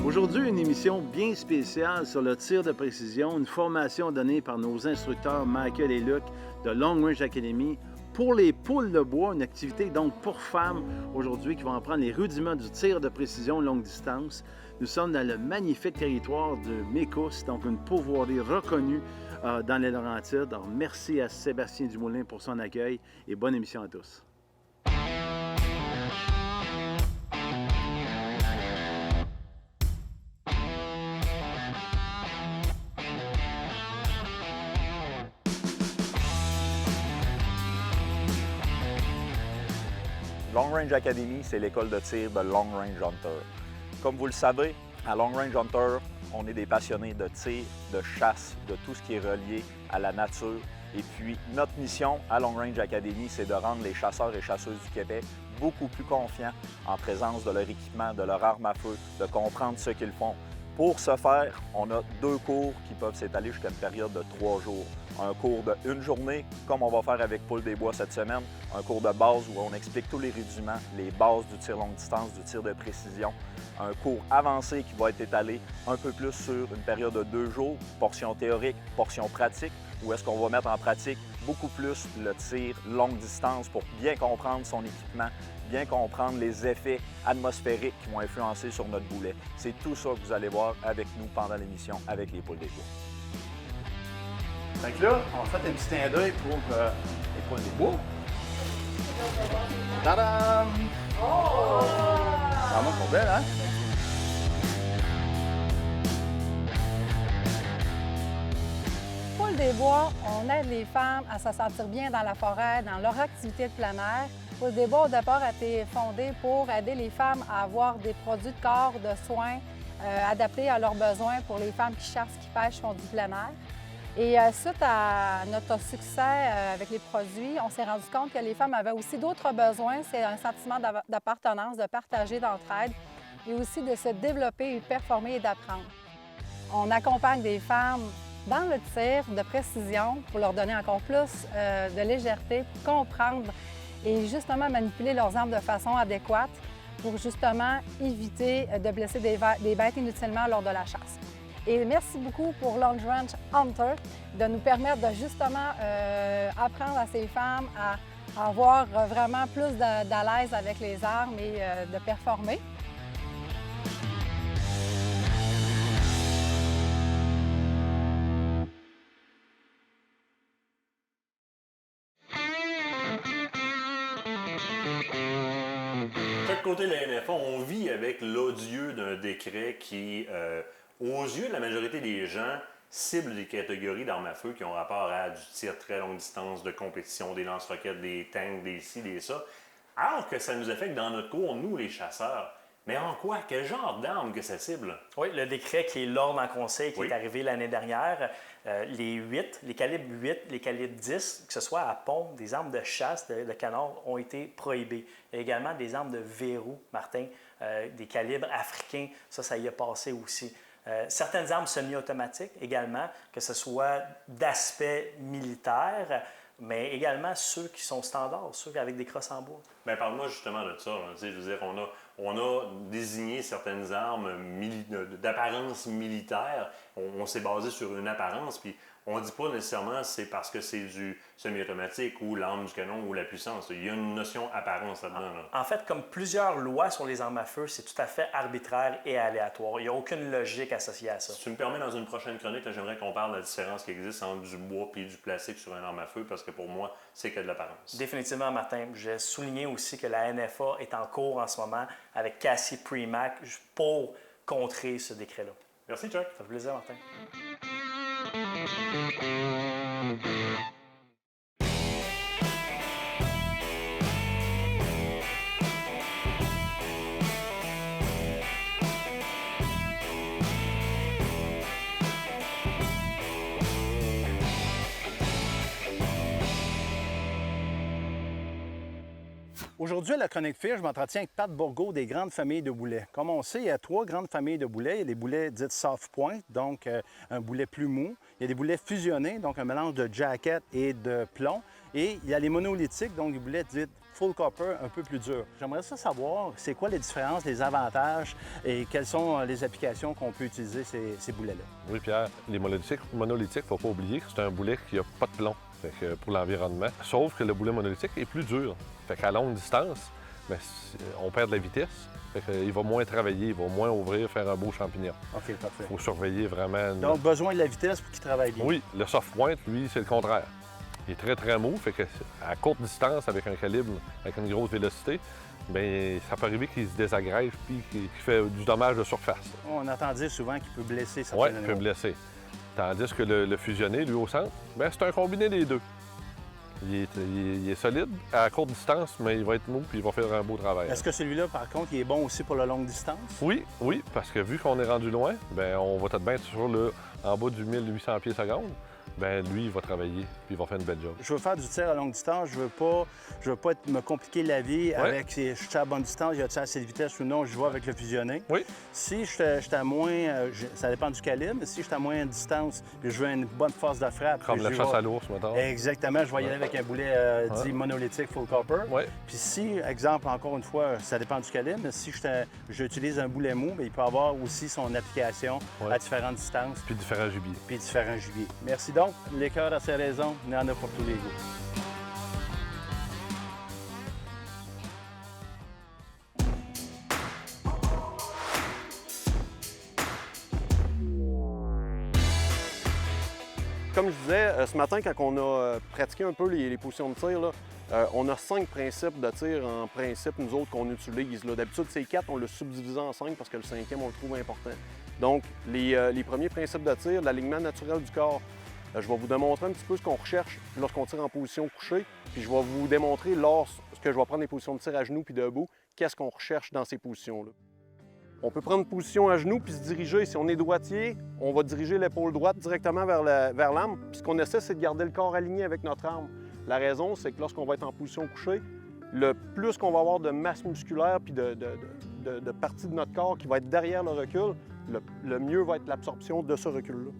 Aujourd'hui, une émission bien spéciale sur le tir de précision, une formation donnée par nos instructeurs Michael et Luc de Long Range Academy pour les poules de bois, une activité donc pour femmes aujourd'hui qui vont apprendre les rudiments du tir de précision longue distance. Nous sommes dans le magnifique territoire de Mécousse, donc une pourvoirie reconnue dans les Laurentides. Alors, merci à Sébastien Dumoulin pour son accueil et bonne émission à tous. Long Range Academy, c'est l'école de tir de Long Range Hunter. Comme vous le savez, à Long Range Hunter, on est des passionnés de tir, de chasse, de tout ce qui est relié à la nature. Et puis, notre mission à Long Range Academy, c'est de rendre les chasseurs et chasseuses du Québec beaucoup plus confiants en présence de leur équipement, de leur arme à feu, de comprendre ce qu'ils font. Pour ce faire, on a 2 cours qui peuvent s'étaler jusqu'à une période de 3 jours. Un cours de 1 journée, comme on va faire avec Poules des Bois cette semaine. Un cours de base où on explique tous les rudiments, les bases du tir longue distance, du tir de précision. Un cours avancé qui va être étalé un peu plus sur une période de 2 jours, portion théorique, portion pratique, où est-ce qu'on va mettre en pratique beaucoup plus le tir longue distance pour bien comprendre son équipement, bien comprendre les effets atmosphériques qui vont influencer sur notre boulet. C'est tout ça que vous allez voir avec nous pendant l'émission avec les Poules des Bois. Fait que là, on fait un petit clin d'œil pour les poules des bois. Tadam! Oh! Vraiment sont belles, hein? Poules des Bois, on aide les femmes à se sentir bien dans la forêt, dans leur activité de plein air. Poules des Bois, au départ, a été fondé pour aider les femmes à avoir des produits de corps, de soins adaptés à leurs besoins pour les femmes qui chassent, qui pêchent, font du plein air. Et suite à notre succès avec les produits, on s'est rendu compte que les femmes avaient aussi d'autres besoins. C'est un sentiment d'appartenance, de partager, d'entraide et aussi de se développer et performer et d'apprendre. On accompagne des femmes dans le tir de précision pour leur donner encore plus de légèreté, pour comprendre et justement manipuler leurs armes de façon adéquate pour justement éviter de blesser des bêtes inutilement lors de la chasse. Et merci beaucoup pour Long Range Hunter de nous permettre de justement apprendre à ces femmes à avoir vraiment plus d'à l'aise avec les armes et de performer. De chaque côté de la NFA, on vit avec l'odieux d'un décret qui, aux yeux de la majorité des gens, cible des catégories d'armes à feu qui ont rapport à du tir très longue distance, de compétition, des lance-roquettes, des tanks, des ci, des ça. Alors que ça nous affecte dans notre cours, nous les chasseurs. Mais en quoi? Quel genre d'armes que ça cible? Oui, le décret qui est l'ordre en conseil qui est arrivé l'année dernière, les calibres 8, les calibres 10, que ce soit à pompe, des armes de chasse, de canard, ont été prohibés. Il y a également des armes de verrou, Martin, des calibres africains, ça y est passé aussi. Certaines armes semi-automatiques également, que ce soit d'aspect militaire, mais également ceux qui sont standards, ceux avec des crosses en bois. Bien, parle-moi justement de ça. Je veux dire, on a désigné certaines armes d'apparence militaire. On s'est basé sur une apparence, puis on ne dit pas nécessairement c'est parce que c'est du semi-automatique ou l'arme du canon ou la puissance. Il y a une notion apparence là-dedans. Là. En fait, comme plusieurs lois sur les armes à feu, c'est tout à fait arbitraire et aléatoire. Il n'y a aucune logique associée à ça. Si tu me permets, dans une prochaine chronique, j'aimerais qu'on parle de la différence qui existe entre du bois et du plastique sur une arme à feu, parce que pour moi, c'est que de l'apparence. Définitivement, Martin. Je soulignais aussi que la NFA est en cours en ce moment avec Cassie Premack pour contrer ce décret-là. Merci, Chuck. Ça fait plaisir, Martin. Aujourd'hui, à la Chronique Fiche, je m'entretiens avec Pat Bourgault des grandes familles de boulets. Comme on sait, il y a 3 grandes familles de boulets. Il y a des boulets dits soft point, donc un boulet plus mou. Il y a des boulets fusionnés, donc un mélange de jacket et de plomb. Et il y a les monolithiques, donc des boulets dits full copper un peu plus dur. J'aimerais savoir, c'est quoi les différences, les avantages et quelles sont les applications qu'on peut utiliser ces boulets-là? Oui, Pierre, les monolithiques, il ne faut pas oublier que c'est un boulet qui n'a pas de plomb pour l'environnement. Sauf que le boulet monolithique est plus dur. Fait qu'à longue distance, bien, on perd de la vitesse. Fait qu'il va moins travailler, il va moins ouvrir, faire un beau champignon. OK, parfait. Il faut surveiller vraiment. Donc, besoin de la vitesse pour qu'il travaille bien. Oui, le soft point, lui, c'est le contraire. Il est très, très mou, fait qu'à courte distance, avec un calibre, avec une grosse vélocité, bien, ça peut arriver qu'il se désagrège puis qu'il fait du dommage de surface. On entend dire souvent qu'il peut blesser certains Oui, animaux. il peut blesser. Tandis que le fusionné, lui, au centre, bien, c'est un combiné des deux. Il est solide à courte distance, mais il va être mou puis il va faire un beau travail. Est-ce que celui-là, par contre, il est bon aussi pour la longue distance? Oui, parce que vu qu'on est rendu loin, bien, on va peut-être bien sur en bas du 1800 pieds secondes. Bien, lui, il va travailler puis il va faire une belle job. Je veux faire du tir à longue distance. Je veux pas me compliquer la vie avec si je suis à bonne distance, y a-t-il assez de vitesse ou non, je vais avec le fusionné. Oui. Si je suis à moins, ça dépend du calibre, mais si je suis à moins de distance et je veux une bonne force de frappe. Comme la chasse à l'ours, mettons. Exactement, je vais y aller avec un boulet dit monolithique full copper. Oui. Puis si, exemple, encore une fois, ça dépend du calibre, mais si j'utilise un boulet mou, bien, il peut avoir aussi son application à différentes distances. Puis différents gibiers. Merci donc. Les cœurs à ses raisons, il y en a pour tous les goûts. Comme je disais, ce matin, quand on a pratiqué un peu les positions de tir, là, on a 5 principes de tir en principe, nous autres, qu'on utilise. D'habitude, c'est 4, on l'a subdivisé en 5 parce que le 5e, on le trouve important. Donc, les premiers principes de tir, l'alignement naturel du corps. Je vais vous démontrer un petit peu ce qu'on recherche lorsqu'on tire en position couchée, puis je vais vous démontrer lorsque je vais prendre des positions de tir à genoux puis debout, qu'est-ce qu'on recherche dans ces positions-là. On peut prendre une position à genoux puis se diriger. Si on est droitier, on va diriger l'épaule droite directement vers l'arme. Puis ce qu'on essaie, c'est de garder le corps aligné avec notre arme. La raison, c'est que lorsqu'on va être en position couchée, le plus qu'on va avoir de masse musculaire puis de partie de notre corps qui va être derrière le recul, le mieux va être l'absorption de ce recul-là.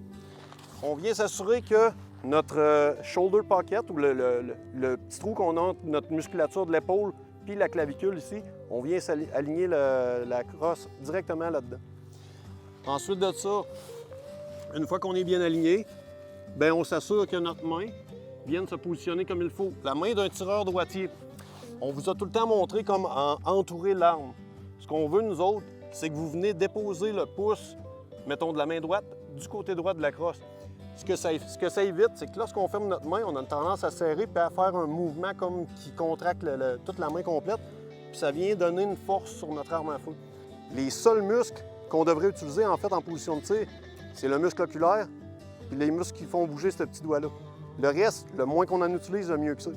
On vient s'assurer que notre shoulder pocket, ou le petit trou qu'on a entre notre musculature de l'épaule puis la clavicule ici, on vient aligner la crosse directement là-dedans. Ensuite de ça, une fois qu'on est bien aligné, bien, on s'assure que notre main vienne se positionner comme il faut. La main d'un tireur droitier. On vous a tout le temps montré comment entourer l'arme. Ce qu'on veut, nous autres, c'est que vous venez déposer le pouce, mettons de la main droite, du côté droit de la crosse. Ce que ça évite, c'est que lorsqu'on ferme notre main, on a une tendance à serrer et à faire un mouvement comme qui contracte toute la main complète. Puis ça vient donner une force sur notre arme à feu. Les seuls muscles qu'on devrait utiliser en fait en position de tir, c'est le muscle oculaire et les muscles qui font bouger ce petit doigt-là. Le reste, le moins qu'on en utilise, le mieux que ça.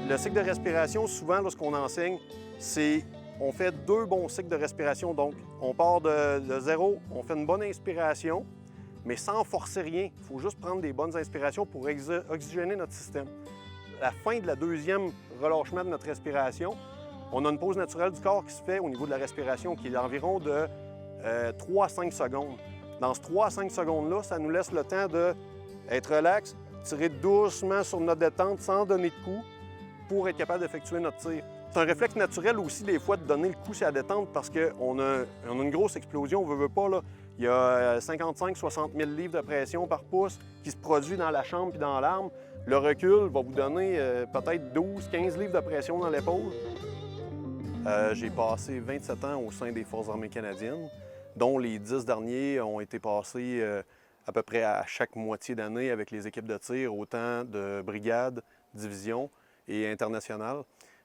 Le cycle de respiration, souvent, lorsqu'on enseigne, c'est on fait 2 bons cycles de respiration. Donc, on part de zéro, on fait une bonne inspiration, mais sans forcer rien. Il faut juste prendre des bonnes inspirations pour oxygéner notre système. À la fin de la 2e relâchement de notre respiration, on a une pause naturelle du corps qui se fait au niveau de la respiration qui est d'environ de 3 à 5 secondes. Dans ce 3 à 5 secondes-là, ça nous laisse le temps d'être relax, tirer doucement sur notre détente sans donner de coups pour être capable d'effectuer notre tir. C'est un réflexe naturel aussi, des fois, de donner le coup sur la détente parce qu'on a une grosse explosion, on veut pas, là. Il y a 55-60 000 livres de pression par pouce qui se produit dans la chambre puis dans l'arme. Le recul va vous donner peut-être 12-15 livres de pression dans l'épaule. J'ai passé 27 ans au sein des Forces armées canadiennes, dont les 10 derniers ont été passés à peu près à chaque moitié d'année avec les équipes de tir, autant de brigades, divisions et internationales.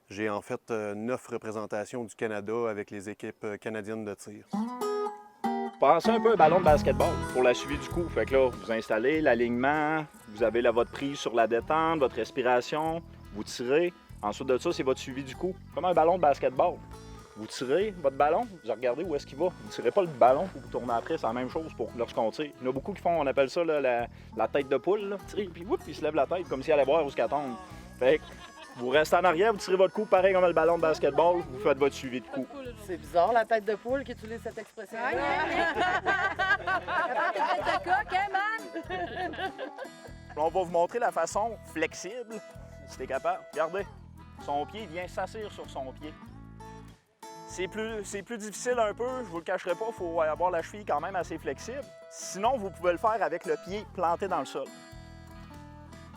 J'ai en fait 9 représentations du Canada avec les équipes canadiennes de tir. Pensez un peu un ballon de basketball pour la suivi du coup. Fait que là, vous installez l'alignement, vous avez votre prise sur la détente, votre respiration, vous tirez. Ensuite de ça, c'est votre suivi du coup. Comme un ballon de basketball. Vous tirez votre ballon, vous regardez où est-ce qu'il va. Vous ne tirez pas le ballon pour vous tourner après, c'est la même chose pour lorsqu'on tire. Il y en a beaucoup qui font, on appelle ça là, la tête de poule. Là. Tirer, puis whoop, il se lève la tête comme s'il allait boire jusqu'à tombe. Fait que vous restez en arrière, vous tirez votre coup pareil comme le ballon de basketball, vous faites votre suivi de coup. C'est bizarre, la tête de poule qui utilise cette expression. Tête de coq, hein, man? On va vous montrer la façon flexible si t'es capable. Regardez, son pied vient s'asseoir sur son pied. C'est plus difficile un peu, je vous le cacherai pas, il faut avoir la cheville quand même assez flexible. Sinon, vous pouvez le faire avec le pied planté dans le sol.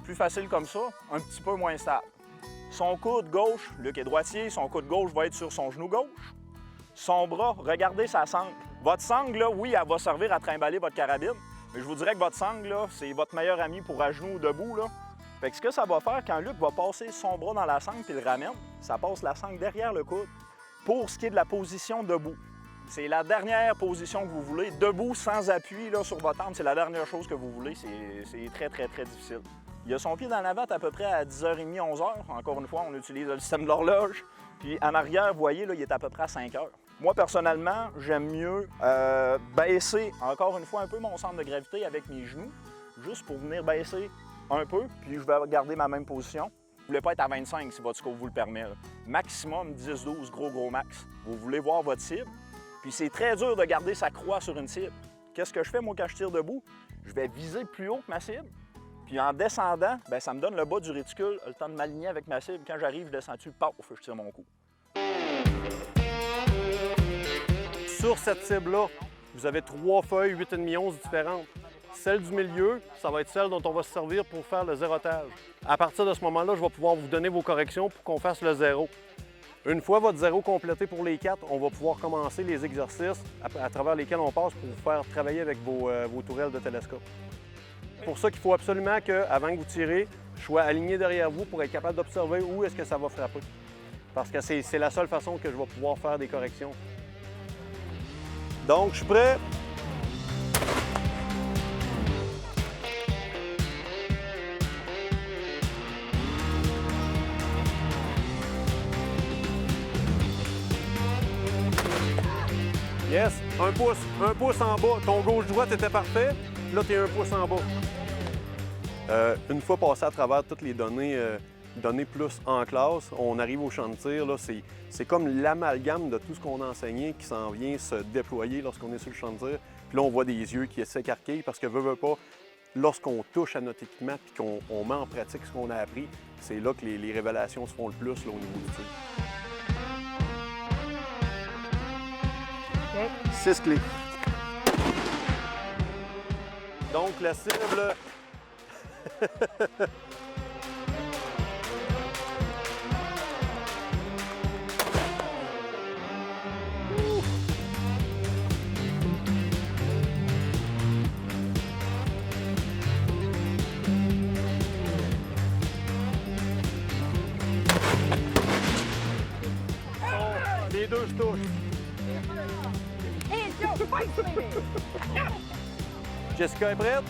Plus facile comme ça, un petit peu moins stable. Son coude gauche, Luc est droitier, son coude gauche va être sur son genou gauche. Son bras, regardez sa sangle. Votre sangle, là, oui, elle va servir à trimballer votre carabine, mais je vous dirais que votre sangle, là, c'est votre meilleur ami pour à genoux ou debout, là. Fait que ce que ça va faire, quand Luc va passer son bras dans la sangle et le ramène, ça passe la sangle derrière le coude. Pour ce qui est de la position debout, c'est la dernière position que vous voulez. Debout, sans appui là, sur votre arme, c'est la dernière chose que vous voulez. C'est très, très, très difficile. Il a son pied dans la batte à peu près à 10h30, 11h. Encore une fois, on utilise le système de l'horloge. Puis en arrière, vous voyez, là, il est à peu près à 5h. Moi, personnellement, j'aime mieux baisser, encore une fois, un peu mon centre de gravité avec mes genoux, juste pour venir baisser un peu, puis je vais garder ma même position. Vous ne voulez pas être à 25 si votre scope vous le permet. Là. Maximum 10-12, gros max. Vous voulez voir votre cible. Puis c'est très dur de garder sa croix sur une cible. Qu'est-ce que je fais, moi, quand je tire debout? Je vais viser plus haut que ma cible. Puis en descendant, bien, ça me donne le bas du réticule, le temps de m'aligner avec ma cible. Quand j'arrive, je descends dessus, paf, je tire mon coup. Sur cette cible-là, vous avez 3 feuilles 8,5 onces différentes. Celle du milieu, ça va être celle dont on va se servir pour faire le zérotage. À partir de ce moment-là, je vais pouvoir vous donner vos corrections pour qu'on fasse le zéro. Une fois votre zéro complété pour les 4, on va pouvoir commencer les exercices à travers lesquels on passe pour vous faire travailler avec vos tourelles de télescope. C'est pour ça qu'il faut absolument qu'avant que vous tirez, je sois aligné derrière vous pour être capable d'observer où est-ce que ça va frapper. Parce que c'est la seule façon que je vais pouvoir faire des corrections. Donc, je suis prêt. Yes, un pouce en bas. Ton gauche-droite était parfait. Là, tu es un pouce en bas. Une fois passé à travers toutes les données plus en classe, on arrive au champ de tir. C'est comme l'amalgame de tout ce qu'on a enseigné qui s'en vient se déployer lorsqu'on est sur le champ de tir. Puis là, on voit des yeux qui s'écarquillent parce que veut pas, lorsqu'on touche à notre équipement et qu'on met en pratique ce qu'on a appris, c'est là que les révélations se font le plus là, au niveau du tir. 6 clés. Donc, la cible... Les deux se touchent. Jessica est prête?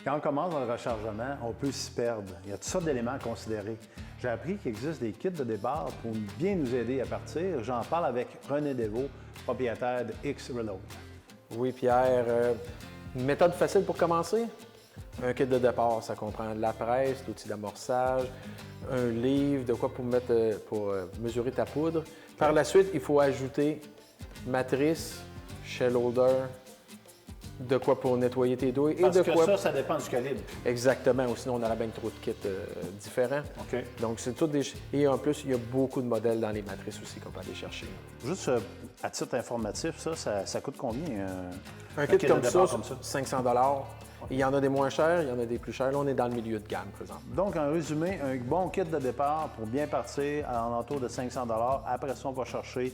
Quand on commence dans le rechargement, on peut s'y perdre. Il y a toutes sortes d'éléments à considérer. J'ai appris qu'il existe des kits de départ pour bien nous aider à partir. J'en parle avec René Devaux, propriétaire de X-Reload. Oui, Pierre. Une méthode facile pour commencer? Un kit de départ, ça comprend la presse, l'outil d'amorçage, un livre, de quoi pour mesurer ta poudre. Par la suite, il faut ajouter matrice, shell holder, de quoi pour nettoyer tes douilles. Parce que ça dépend du calibre. Exactement, ou sinon on aurait bien trop de kits différents. OK. Donc, c'est tout des... Et en plus, il y a beaucoup de modèles dans les matrices aussi qu'on peut aller chercher. Juste à titre informatif, ça coûte combien? Un kit comme ça, 500 $. Il y en a des moins chers, il y en a des plus chers. Là, on est dans le milieu de gamme, présentement. Donc, en résumé, un bon kit de départ pour bien partir à l'entour de 500 $. Après ça, on va chercher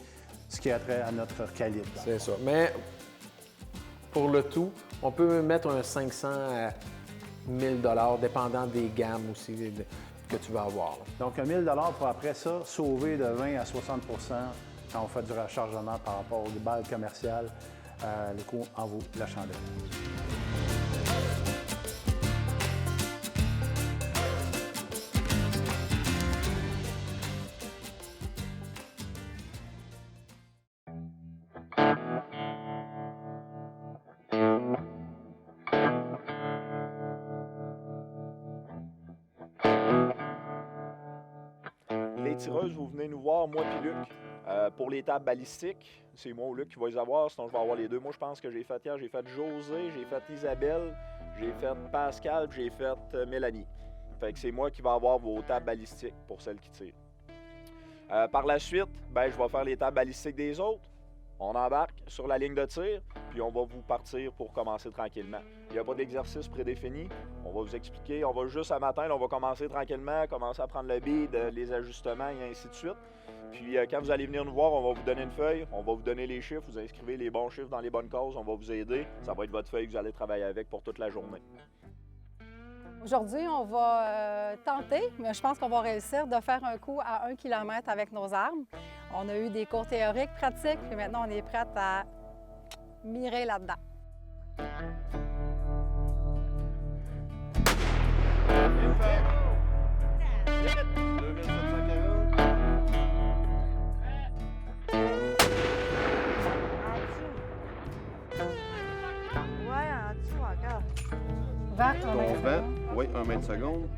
ce qui a trait à notre calibre. C'est ça. Mais pour le tout, on peut mettre un 500 à 1000 $, dépendant des gammes aussi que tu vas avoir. Donc, 1 000 $ pour après ça sauver de 20 à 60 % quand on fait du rechargement par rapport aux balles commerciales. Le coût en vaut la chandelle. les tireuses, vous venez nous voir, moi puis Luc. Pour les tables balistiques, c'est moi ou Luc qui va les avoir, sinon je vais avoir les deux. Moi, je pense que j'ai fait hier, j'ai fait José, j'ai fait Isabelle, j'ai fait Pascal, puis j'ai fait Mélanie. Fait que c'est moi qui vais avoir vos tables balistiques pour celles qui tirent. Par la suite, ben, je vais faire les tables balistiques des autres. On embarque sur la ligne de tir, puis on va vous partir pour commencer tranquillement. Il n'y a pas d'exercice prédéfini. On va vous expliquer. On va juste à matin, là, on va commencer tranquillement, commencer à prendre le bead, les ajustements et ainsi de suite. Puis quand vous allez venir nous voir, on va vous donner une feuille, on va vous donner les chiffres, vous inscrivez les bons chiffres dans les bonnes cases, on va vous aider. Ça va être votre feuille que vous allez travailler avec pour toute la journée. Aujourd'hui, on va tenter, mais je pense qu'on va réussir de faire un coup à 1 km avec nos armes. On a eu des cours théoriques, pratiques, puis maintenant on est prête à mirer là-dedans. Ouais, en dessous encore. 20 oui, 1 mètre seconde.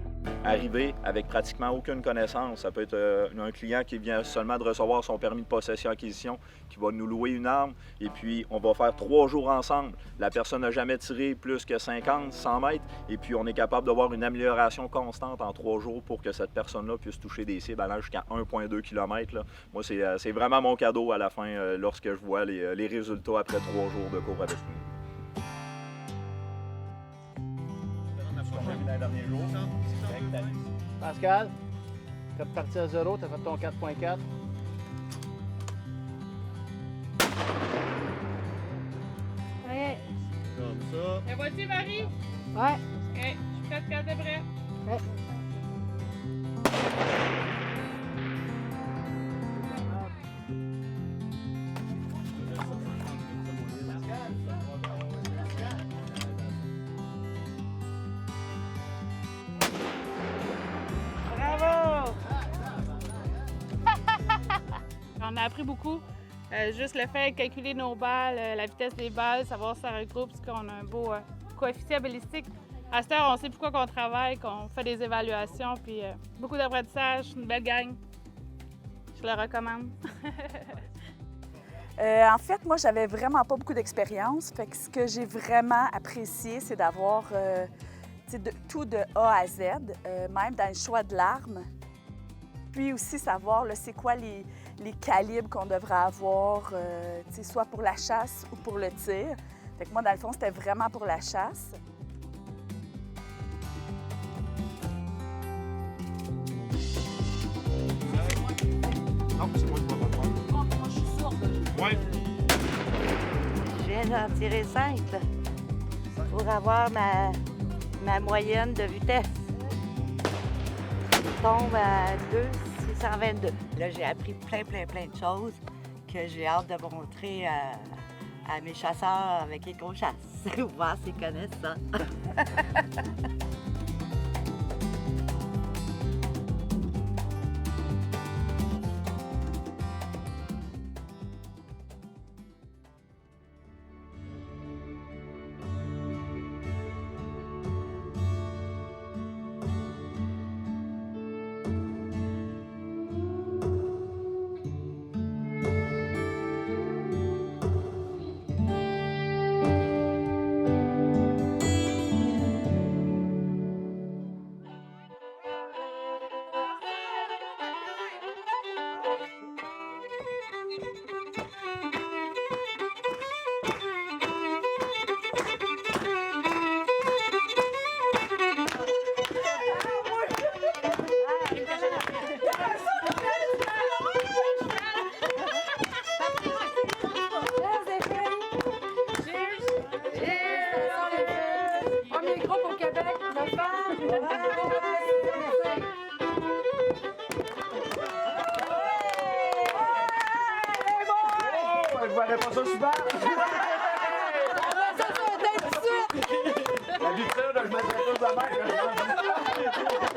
Arriver avec pratiquement aucune connaissance. Ça peut être un client qui vient seulement de recevoir son permis de possession-acquisition, qui va nous louer une arme, et puis on va faire 3 jours ensemble. La personne n'a jamais tiré plus que 50, 100 mètres, et puis on est capable d'avoir une amélioration constante en 3 jours pour que cette personne-là puisse toucher des cibles allant jusqu'à 1,2 km. Là. Moi, c'est vraiment mon cadeau à la fin lorsque je vois les résultats après 3 jours de cours avec nous. Pascal, tu as parti à 0, tu as fait ton 4.4. Ouais. Comme ça. La voiture, Marie? Ouais. OK, je suis prête quand t'es prêt. Ouais. On a appris beaucoup. Juste le fait de calculer nos balles, la vitesse des balles, savoir si ça regroupe, parce qu'on a un beau coefficient balistique. À cette heure, on sait pourquoi qu'on travaille, qu'on fait des évaluations, puis beaucoup d'apprentissage, une belle gang. Je le recommande. En fait, moi, j'avais vraiment pas beaucoup d'expérience. Fait que ce que j'ai vraiment apprécié, c'est d'avoir tout de A à Z, même dans le choix de l'arme. Puis aussi savoir c'est quoi les calibres qu'on devrait avoir, soit pour la chasse ou pour le tir. Fait que moi, dans le fond, c'était vraiment pour la chasse. Non, c'est moi qui vais comprendre. Moi, je suis sourde. Oui. Je viens d'en tirer 5 là, pour avoir ma moyenne de vitesse. Je tombe à 2,622. Là, j'ai appris plein de choses que j'ai hâte de montrer à mes chasseurs avec qui on chasse. Voir s'ils connaissent ça. Je verrais pas ça souvent. La vitrine, je mettrais ça de même.